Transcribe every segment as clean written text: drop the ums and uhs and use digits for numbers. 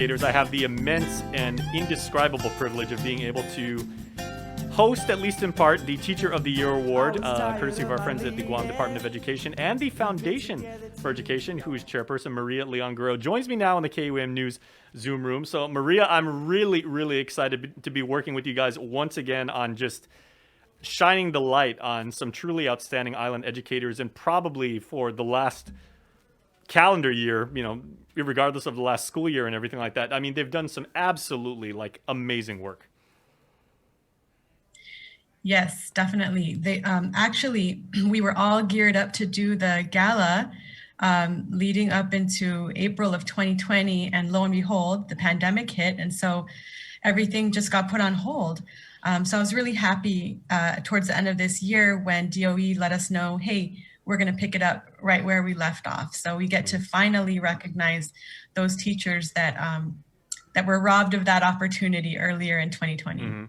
I have the immense and indescribable privilege of being able to host, at least in part, the Teacher of the Year Award, courtesy of our friends at the Guam Department of Education and the Foundation for Education, whose chairperson, Maria Leon Guerrero, joins me now in the KUAM News Zoom room. So, Maria, I'm really, really excited to be working with you guys once again on just shining the light on some truly outstanding island educators, and probably for the last calendar year, regardless of the last school year and everything like that. I mean, they've done some absolutely amazing work. Yes, definitely. They actually, we were all geared up to do the gala leading up into April of 2020, and lo and behold, the pandemic hit, and so everything just got put on hold. So I was really happy towards the end of this year when DOE let us know, hey, we're going to pick it up right where we left off. So we get to finally recognize those teachers that that were robbed of that opportunity earlier in 2020. Mm-hmm.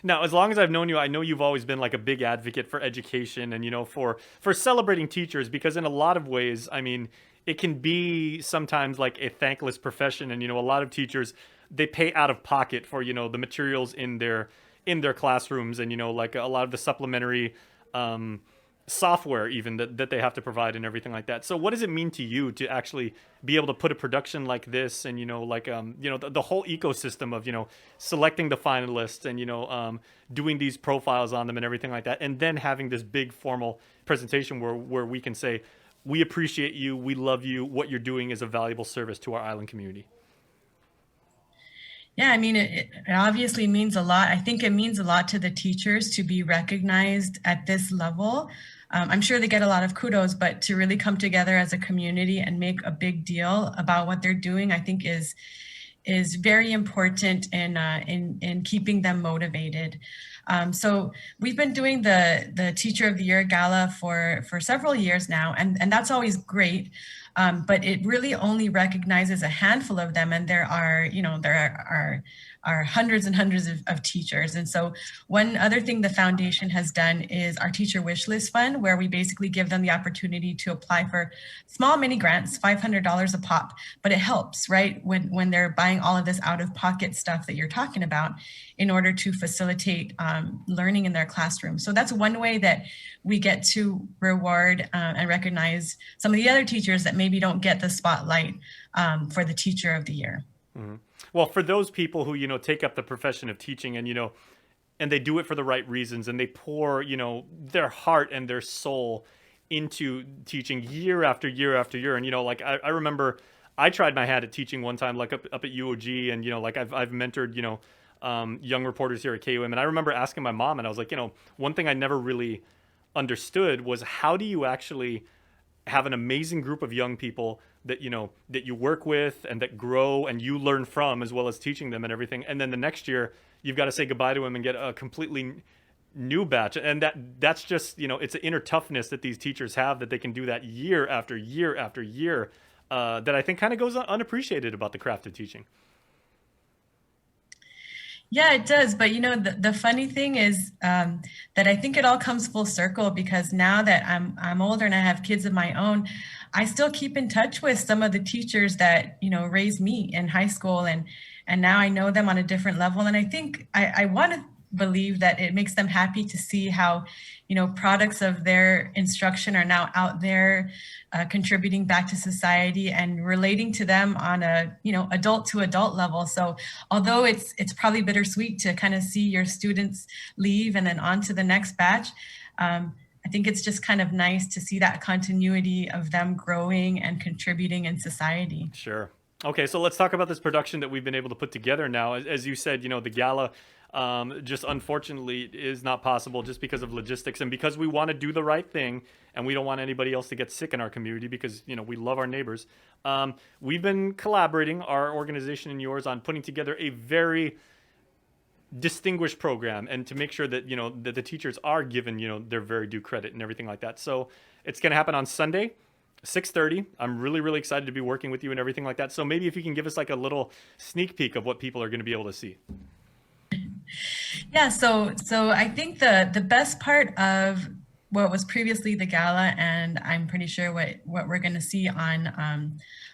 Now, as long as I've known you, I know you've always been a big advocate for education and, for celebrating teachers, because in a lot of ways, I mean, it can be sometimes a thankless profession. And, a lot of teachers, they pay out of pocket for, the materials in their classrooms and, a lot of the supplementary software even that they have to provide and everything like that. So what does it mean to you to actually be able to put a production like this and the whole ecosystem of selecting the finalists and doing these profiles on them and everything like that, and then having this big formal presentation where we can say we appreciate you, we love you, what you're doing is a valuable service to our island community? Yeah, I mean, it obviously means a lot. I think it means a lot to the teachers to be recognized at this level. I'm sure they get a lot of kudos, but to really come together as a community and make a big deal about what they're doing, I think is very important in keeping them motivated. So we've been doing the Teacher of the Year Gala for several years now, and that's always great. But it really only recognizes a handful of them, and there are hundreds and hundreds of teachers. And so one other thing the foundation has done is our teacher wish list fund, where we basically give them the opportunity to apply for small mini grants, $500 a pop, but it helps, right? When they're buying all of this out of pocket stuff that you're talking about in order to facilitate learning in their classroom. So that's one way that we get to reward and recognize some of the other teachers that maybe don't get the spotlight for the Teacher of the Year. Mm-hmm. Well, for those people who, take up the profession of teaching and, and they do it for the right reasons, and they pour, their heart and their soul into teaching year after year after year. And, I remember I tried my hand at teaching one time, up at UOG, and, I've mentored, young reporters here at KUM. And I remember asking my mom, and I was like, one thing I never really understood was, how do you actually have an amazing group of young people that you work with and that grow and you learn from, as well as teaching them and everything, and then the next year you've got to say goodbye to them and get a completely new batch? And that's just it's an inner toughness that these teachers have, that they can do that year after year after year, that I think kind of goes unappreciated about the craft of teaching. Yeah, it does. But the funny thing is that I think it all comes full circle, because now that I'm older and I have kids of my own, I still keep in touch with some of the teachers that raised me in high school, and now I know them on a different level. And I think I want to believe that it makes them happy to see how products of their instruction are now out there contributing back to society and relating to them on a adult to adult level. So although it's probably bittersweet to kind of see your students leave and then on to the next batch, I think it's just kind of nice to see that continuity of them growing and contributing in society. Sure. Okay, so let's talk about this production that we've been able to put together now. As you said, the gala just unfortunately is not possible just because of logistics, and because we want to do the right thing and we don't want anybody else to get sick in our community, because we love our neighbors. We've been collaborating, our organization and yours, on putting together a very distinguished program, and to make sure that that the teachers are given their very due credit and everything like that. So it's going to happen on Sunday, 6:30. I'm really, really excited to be working with you and everything like that. So maybe if you can give us a little sneak peek of what people are going to be able to see. Yeah, so I think the best part of what was previously the gala, and I'm pretty sure what we're going to see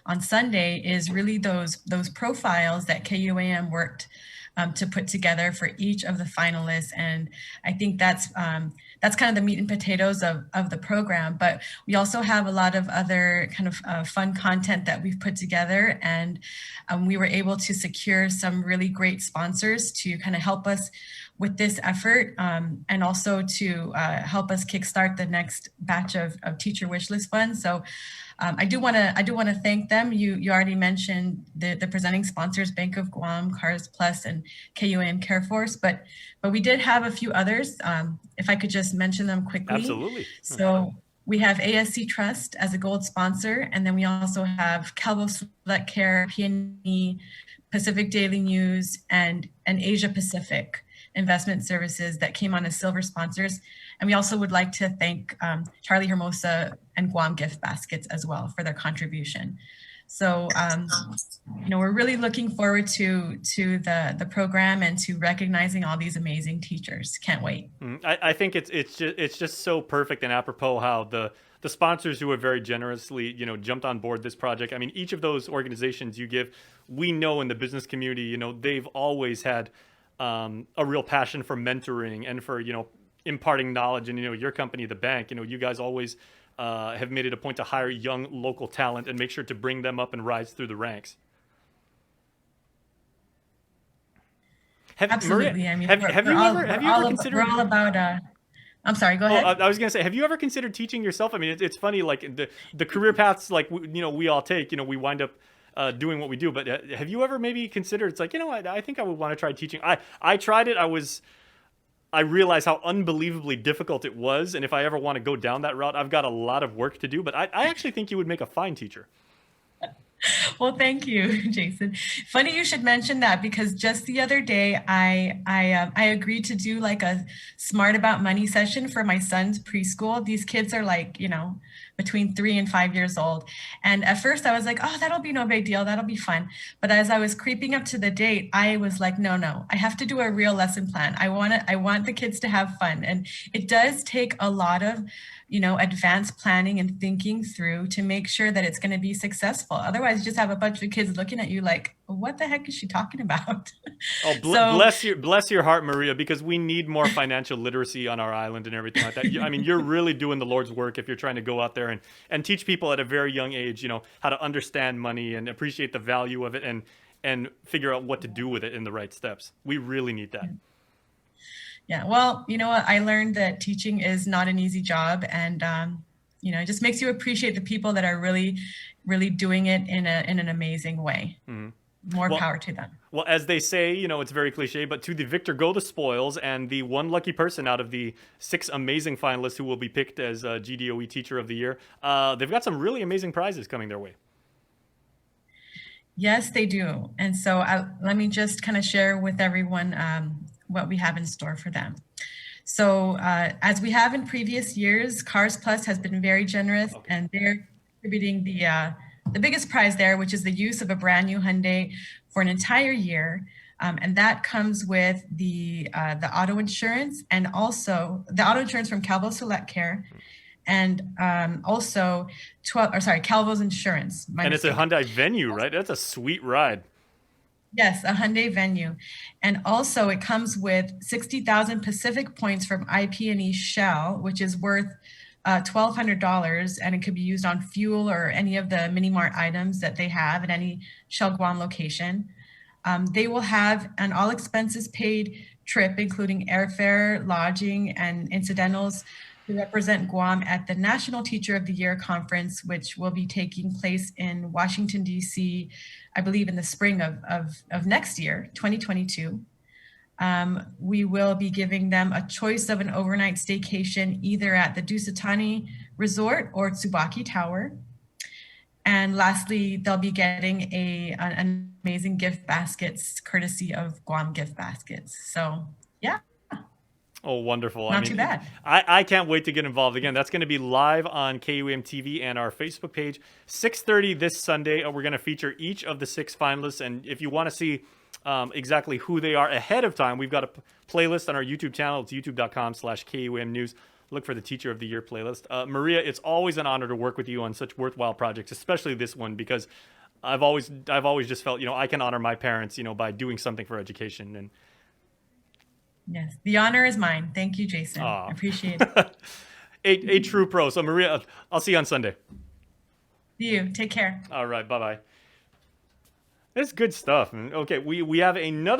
on Sunday is really those profiles that KUAM worked to put together for each of the finalists. And I think that's kind of the meat and potatoes of the program. But we also have a lot of other kind of fun content that we've put together. And we were able to secure some really great sponsors to kind of help us with this effort, and also to help us kickstart the next batch of teacher wish list funds. So I do want to thank them. You already mentioned the presenting sponsors, Bank of Guam, Cars Plus, and KUAM Care Force, but we did have a few others. If I could just mention them quickly. Absolutely. So we have ASC Trust as a gold sponsor, and then we also have Calvo Select Care, PNE, Pacific Daily News, and Asia Pacific Investment Services that came on as silver sponsors. And we also would like to thank Charlie Hermosa and Guam Gift Baskets as well for their contribution. So, we're really looking forward to the program and to recognizing all these amazing teachers. Can't wait. I think it's just so perfect and apropos how the sponsors who have very generously, jumped on board this project. I mean, each of those organizations you give, we know in the business community, they've always had a real passion for mentoring and for, imparting knowledge. And, your company, the bank, you guys always have made it a point to hire young local talent and make sure to bring them up and rise through the ranks. Absolutely. Maria, I mean, have you ever considered? We're all about. I'm sorry. Go ahead. I was gonna say, have you ever considered teaching yourself? I mean, it's funny, like the career paths, like we all take. We wind up doing what we do. But have you ever maybe considered? It's like, I think I would want to try teaching. I tried it. I realized how unbelievably difficult it was, and if I ever want to go down that route, I've got a lot of work to do. But I actually think you would make a fine teacher. Well, thank you, Jason. Funny you should mention that, because just the other day I agreed to do like a smart about money session for my son's preschool. These kids are like, between 3 and 5 years old. And at first I was like, oh, that'll be no big deal. That'll be fun. But as I was creeping up to the date, I was like, no, I have to do a real lesson plan. I want the kids to have fun. And it does take a lot of, advanced planning and thinking through to make sure that it's going to be successful. Otherwise, you just have a bunch of kids looking at you like, what the heck is she talking about? Oh, bless your heart, Maria, because we need more financial literacy on our island and everything like that. I mean, you're really doing the Lord's work if you're trying to go out there and teach people at a very young age, how to understand money and appreciate the value of it and figure out what to do with it in the right steps. We really need that. Yeah, well, you know what? I learned that teaching is not an easy job, and it just makes you appreciate the people that are really, really doing it in an amazing way. Mm-hmm. More power to them. Well, as they say, it's very cliche, but to the victor go the spoils, and the one lucky person out of the 6 amazing finalists who will be picked as GDOE Teacher of the Year, they've got some really amazing prizes coming their way. Yes, they do. And so let me just kind of share with everyone what we have in store for them. So as we have in previous years, Cars Plus has been very generous, and they're contributing the biggest prize there, which is the use of a brand new Hyundai for an entire year. And that comes with the auto insurance, and also the auto insurance from Calvo Select Care, and also Calvo's insurance. And it's a Hyundai Venue, right? That's a sweet ride. Yes, a Hyundai Venue. And also it comes with 60,000 Pacific points from IP&E Shell, which is worth $1,200, and it could be used on fuel or any of the mini mart items that they have at any Shell Guam location. They will have an all expenses paid trip, including airfare, lodging, and incidentals, to represent Guam at the National Teacher of the Year Conference, which will be taking place in Washington, D.C., I believe in the spring of next year, 2022. We will be giving them a choice of an overnight staycation either at the Dusatani Resort or Tsubaki Tower. And lastly, they'll be getting an amazing gift baskets courtesy of Guam Gift Baskets. So, yeah. Oh, wonderful. Not too bad. I can't wait to get involved. Again, that's going to be live on KUAM TV and our Facebook page. 6:30 this Sunday. We're going to feature each of the 6 finalists. And if you want to see exactly who they are ahead of time, we've got a playlist on our YouTube channel. It's youtube.com/KUAM News. Look for the Teacher of the Year playlist. Maria, it's always an honor to work with you on such worthwhile projects, especially this one, because I've always just felt, I can honor my parents, by doing something for education. And Yes, the honor is mine. Thank you, Jason. I ah, appreciate it. a true pro. So Maria, I'll see you on Sunday. See you. Take care. All right, bye bye. That's good stuff. Okay, we have another.